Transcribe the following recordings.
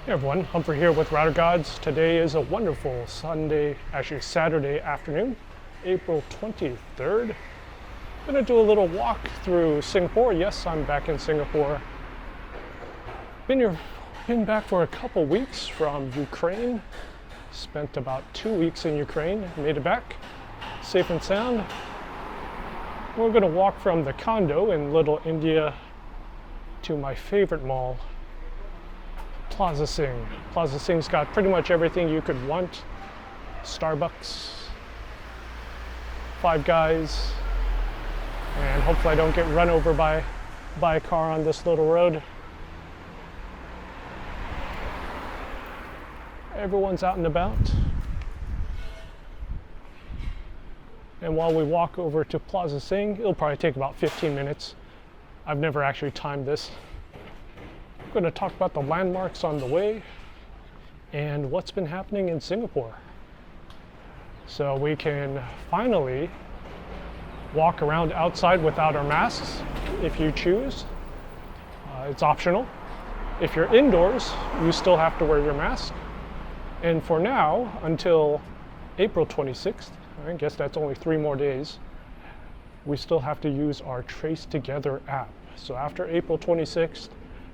Hey everyone, Humphrey here with Router Gods. Today is a wonderful Saturday afternoon, April 23rd. I'm going to do a little walk through Singapore. Yes, I'm back in Singapore. Been back for a couple weeks from Ukraine. Spent about 2 weeks in Ukraine, made it back, safe and sound. We're going to walk from the condo in Little India to my favorite mall, Plaza Sing. Plaza Sing's got pretty much everything you could want. Starbucks, Five Guys, and hopefully I don't get run over by a car on this little road. Everyone's out and about. And while we walk over to Plaza Sing, it'll probably take about 15 minutes. I've never actually timed this. I'm going to talk about the landmarks on the way and what's been happening in Singapore. So we can finally walk around outside without our masks if you choose. It's optional. If you're indoors, you still have to wear your mask. And for now, until April 26th, I guess that's only 3 more days, we still have to use our Trace Together app. So after April 26th,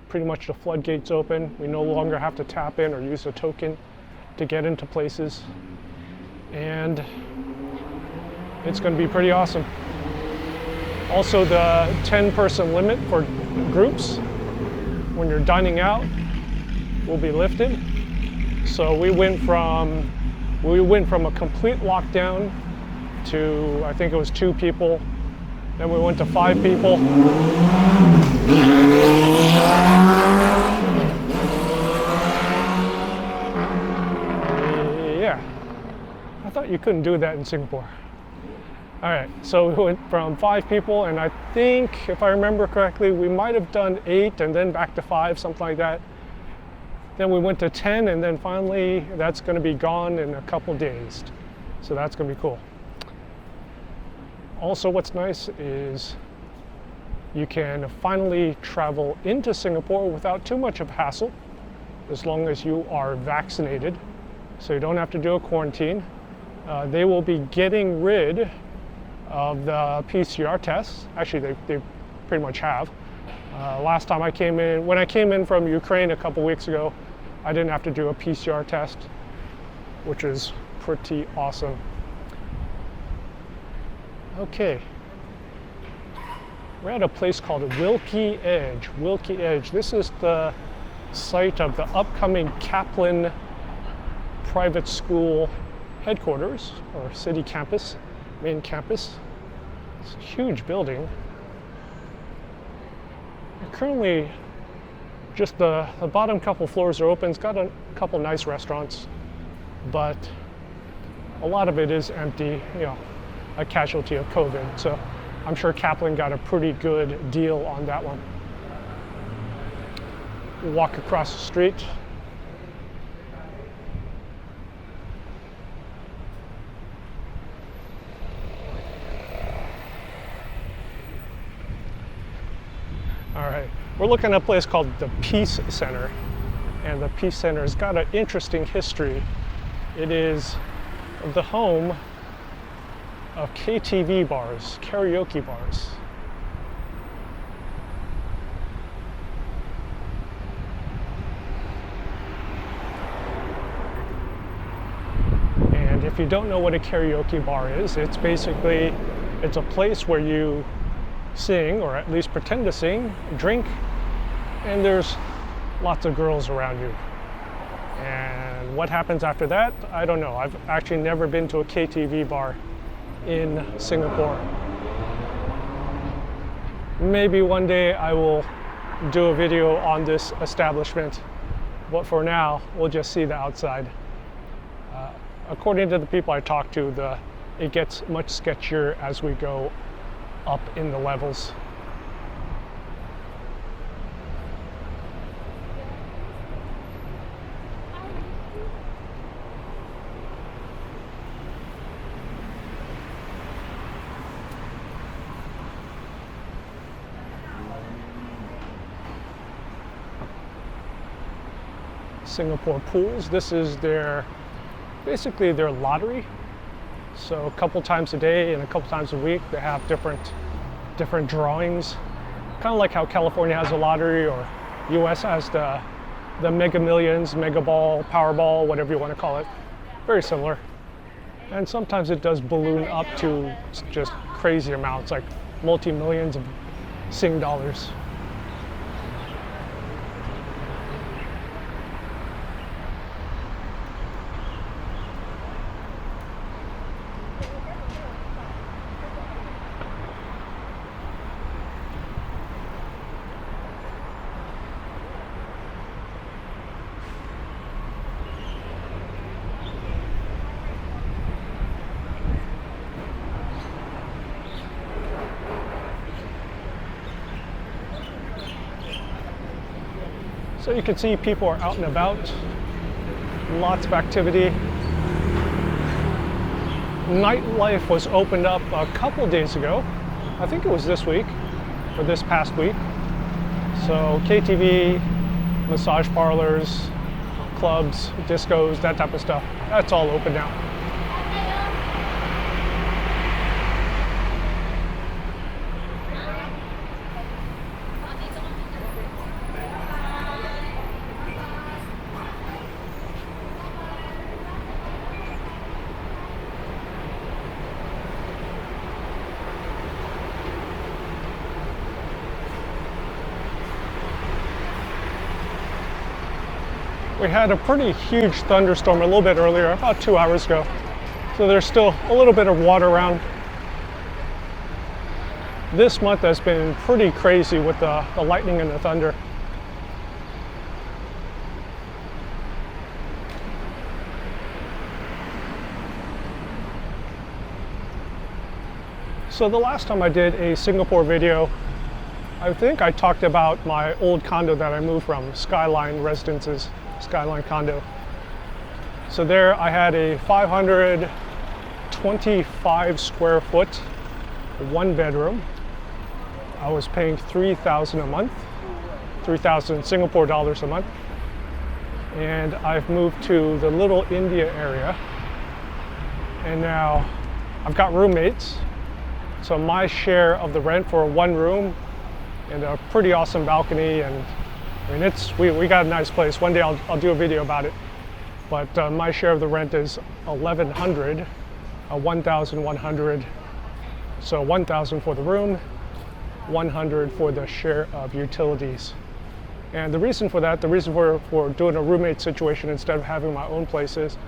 pretty much the floodgates open. We no longer have to tap in or use a token to get into places. And it's going to be pretty awesome. Also, the 10-person limit for groups when you're dining out will be lifted. So we went from a complete lockdown to, I think it was 2 people. Then we went to 5 people. Yeah, I thought you couldn't do that in Singapore. All right, so we went from 5 people, and I think, if I remember correctly, we might have done 8 and then back to 5, something like that. Then we went to 10, and then finally that's going to be gone in a couple days. So that's going to be cool. Also, what's nice is you can finally travel into Singapore without too much of a hassle, as long as you are vaccinated. So you don't have to do a quarantine. They will be getting rid of the PCR tests. Actually, they pretty much have. Last time when I came in from Ukraine a couple weeks ago, I didn't have to do a PCR test, which is pretty awesome. Okay, we're at a place called Wilkie Edge. Wilkie Edge. This is the site of the upcoming Kaplan private school headquarters, or city campus, main campus. It's a huge building. Currently, just the bottom couple floors are open. It's got a couple nice restaurants, but a lot of it is empty, a casualty of COVID. So I'm sure Kaplan got a pretty good deal on that one. Walk across the street. All right, we're looking at a place called the Peace Center, and the Peace Center has got an interesting history. It is the home of KTV bars, karaoke bars. And if you don't know what a karaoke bar is, it's a place where you sing, or at least pretend to sing, drink, and there's lots of girls around you. And what happens after that, I don't know. I've actually never been to a KTV bar in Singapore. Maybe one day I will do a video on this establishment, but for now we'll just see the outside. According to the people I talked to, it gets much sketchier as we go up in the levels. Singapore pools. This is basically their lottery. So a couple times a day and a couple times a week, they have different drawings. Kind of like how California has a lottery, or US has the Mega Millions, Mega Ball, Powerball, whatever you want to call it. Very similar. And sometimes it does balloon up to just crazy amounts, like multi-millions of Sing dollars. So you can see people are out and about, lots of activity. Nightlife was opened up a couple days ago. I think it was this week, or this past week. So KTV, massage parlors, clubs, discos, that type of stuff, that's all open now. We had a pretty huge thunderstorm a little bit earlier, about 2 hours ago. So there's still a little bit of water around. This month has been pretty crazy with the lightning and the thunder. So the last time I did a Singapore video, I think I talked about my old condo that I moved from, Skyline Residences. Skyline condo. So there I had a 525 square foot, 1 bedroom. I was paying 3,000 a month, 3,000 Singapore dollars a month. And I've moved to the Little India area. And now I've got roommates. So my share of the rent for 1 room and a pretty awesome balcony, and I mean, we got a nice place. One day I'll do a video about it. But my share of the rent is 1,100, 1,100. So 1,000 for the room, 100 for the share of utilities. And the reason for that, the reason for doing a roommate situation instead of having my own place is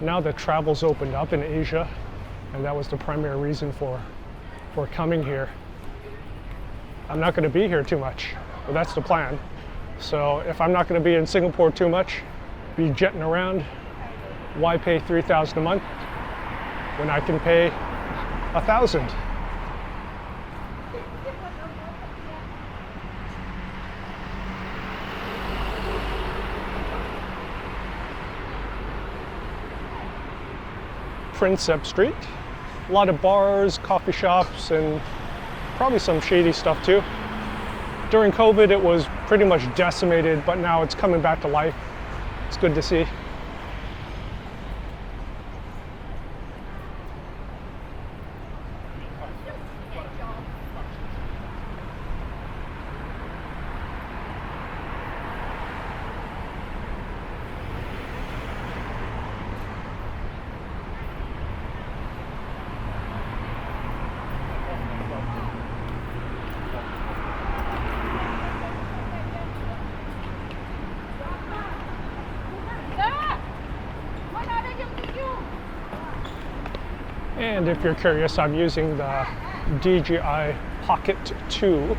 now that travel's opened up in Asia, and that was the primary reason for coming here. I'm not going to be here too much, but that's the plan. So if I'm not going to be in Singapore too much, be jetting around, why pay 3,000 a month when I can pay 1,000? Prinsep Street, a lot of bars, coffee shops, and probably some shady stuff too. During COVID, it was pretty much decimated, but now it's coming back to life. It's good to see. And if you're curious, I'm using the DJI Pocket 2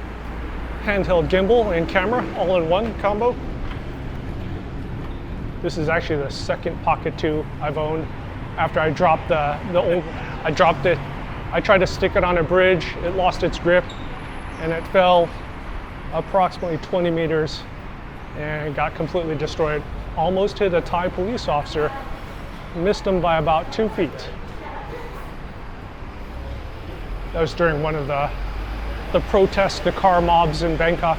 handheld gimbal and camera all-in-one combo. This is actually the second Pocket 2 I've owned. After I dropped the old, I dropped it. I tried to stick it on a bridge. It lost its grip and it fell approximately 20 meters and got completely destroyed. Almost hit a Thai police officer. Missed him by about 2 feet. That was during one of the protests, the car mobs in Bangkok.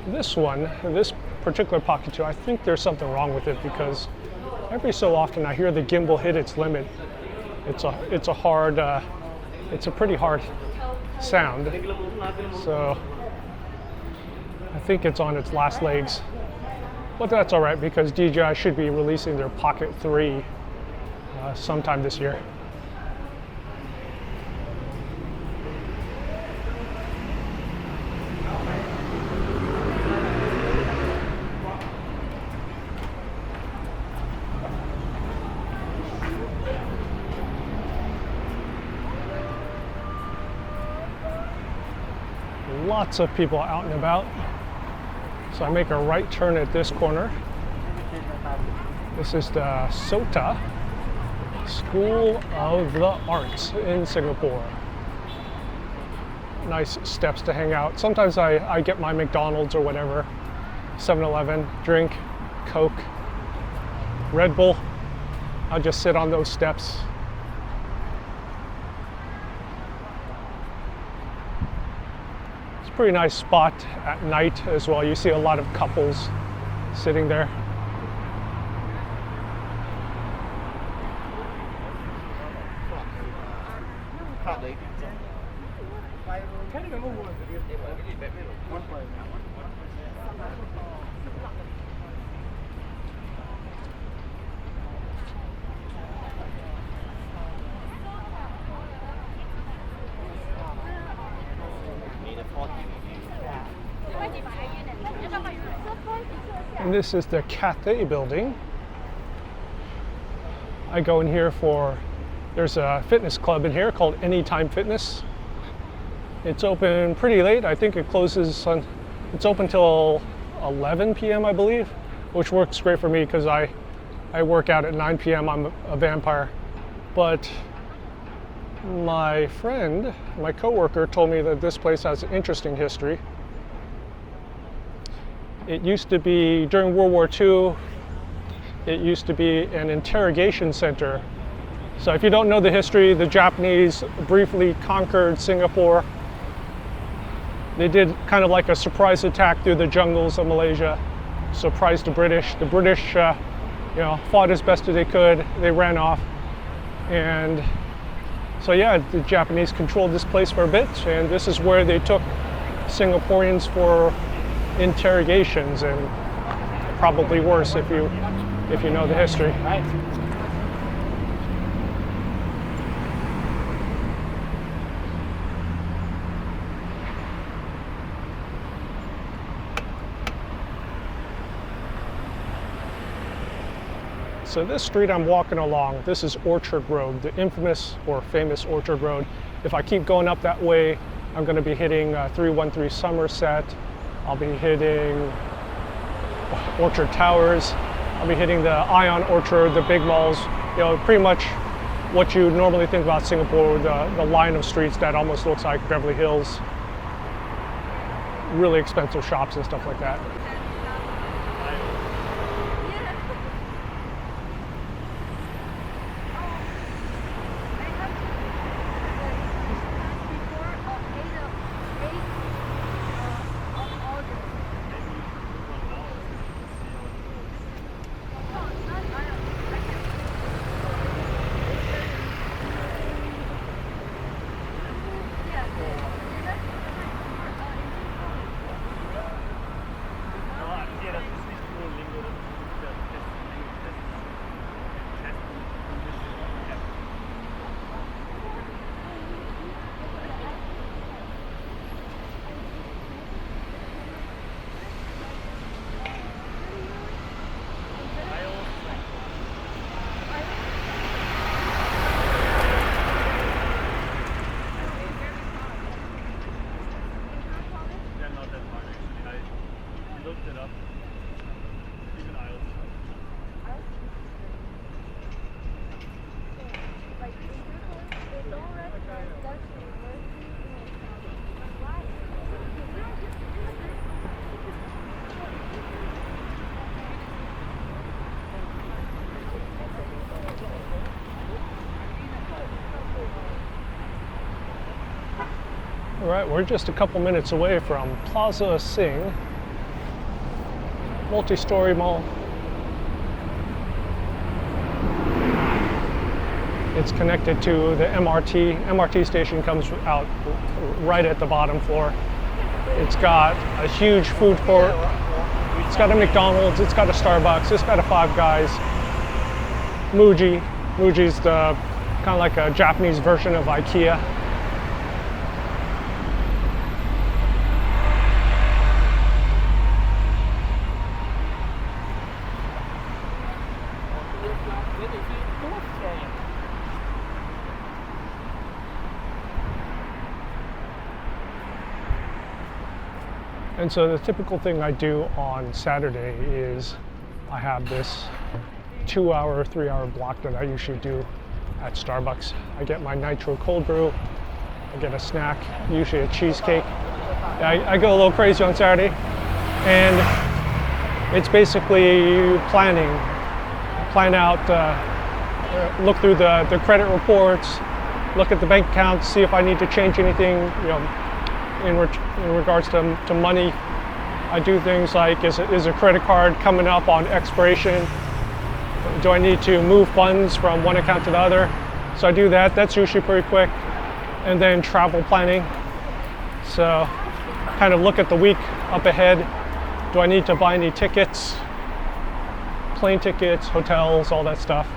This particular Pocket 2, I think there's something wrong with it because every so often I hear the gimbal hit its limit. It's a pretty hard sound. So I think it's on its last legs. But that's all right because DJI should be releasing their Pocket 3 sometime this year. Lots of people out and about. So I make a right turn at this corner. This is the SOTA School of the Arts in Singapore. Nice steps to hang out. Sometimes I get my McDonald's or whatever, 7-Eleven, drink, Coke, Red Bull. I'll just sit on those steps. Pretty nice spot at night as well. You see a lot of couples sitting there. And this is the Cathay Building. I go in here there's a fitness club in here called Anytime Fitness. It's open pretty late. I think it's open till 11 p.m. I believe, which works great for me because I work out at 9 p.m. I'm a vampire. But my friend, my coworker, told me that this place has interesting history. It used to be, during World War II, it used to be an interrogation center. So if you don't know the history, the Japanese briefly conquered Singapore. They did kind of like a surprise attack through the jungles of Malaysia, surprised the British. The British, fought as best as they could. They ran off. And so yeah, the Japanese controlled this place for a bit, and this is where they took Singaporeans for interrogations, and probably worse if you know the history. So this street I'm walking along, this is Orchard Road, the infamous or famous Orchard Road. If I keep going up that way, I'm going to be hitting 313 Somerset. I'll be hitting Orchard Towers. I'll be hitting the Ion Orchard, the big malls. Pretty much what you normally think about Singapore, the line of streets that almost looks like Beverly Hills. Really expensive shops and stuff like that. All right, we're just a couple minutes away from Plaza Sing. multi-story mall. It's connected to the MRT. MRT station comes out right at the bottom floor. It's got a huge food court. It's got a McDonald's, it's got a Starbucks, it's got a Five Guys. Muji. Muji's the kind of like a Japanese version of IKEA. And so the typical thing I do on Saturday is I have this 2-hour, 3-hour block that I usually do at Starbucks. I get my nitro cold brew, I get a snack, usually a cheesecake. I go a little crazy on Saturday, and it's basically planning. Plan out, look through the credit reports, look at the bank accounts, see if I need to change anything, in regards to money. I do things like, is a credit card coming up on expiration? Do I need to move funds from one account to the other? So I do that. That's usually pretty quick. And then travel planning. So kind of look at the week up ahead. Do I need to buy any tickets? Plane tickets, hotels, all that stuff.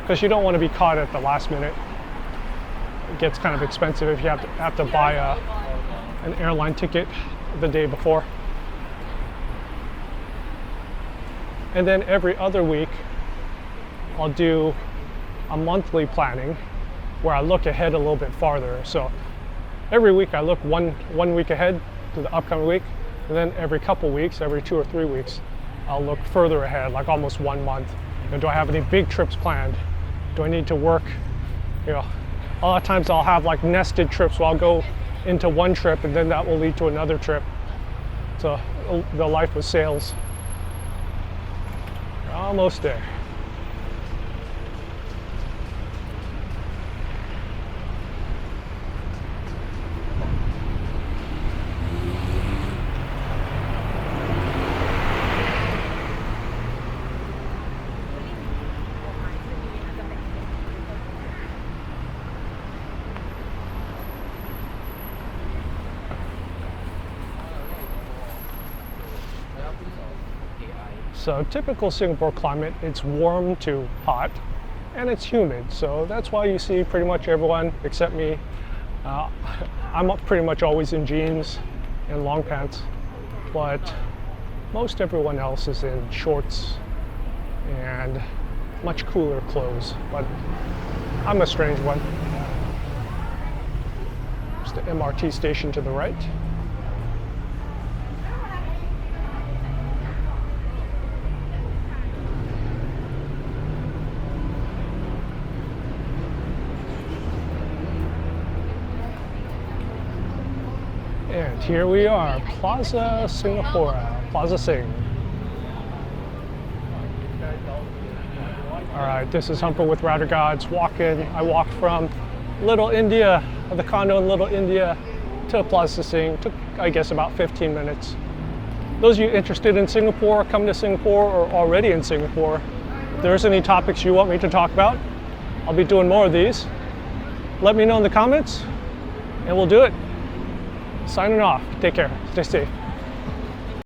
Because you don't want to be caught at the last minute. It gets kind of expensive if you have to buy an airline ticket the day before. And then every other week, I'll do a monthly planning where I look ahead a little bit farther. So every week I look one week ahead to the upcoming week, and then every couple weeks, every 2 or 3 weeks, I'll look further ahead, like almost 1 month. Do I have any big trips planned? Do I need to work? A lot of times I'll have like nested trips, so I'll go into one trip and then that will lead to another trip. So the life of sales. Almost there. So typical Singapore climate, it's warm to hot and it's humid. So that's why you see pretty much everyone except me. I'm pretty much always in jeans and long pants, but most everyone else is in shorts and much cooler clothes. But I'm a strange one. There's the MRT station to the right. And here we are, Plaza Singapura, Plaza Sing. All right, this is Humper with Router Gods walking. I walked from Little India, the condo in Little India, to Plaza Sing. Took, I guess, about 15 minutes. Those of you interested in Singapore, come to Singapore, or already in Singapore, if there's any topics you want me to talk about, I'll be doing more of these. Let me know in the comments, and we'll do it. Signing off. Take care. Stay safe.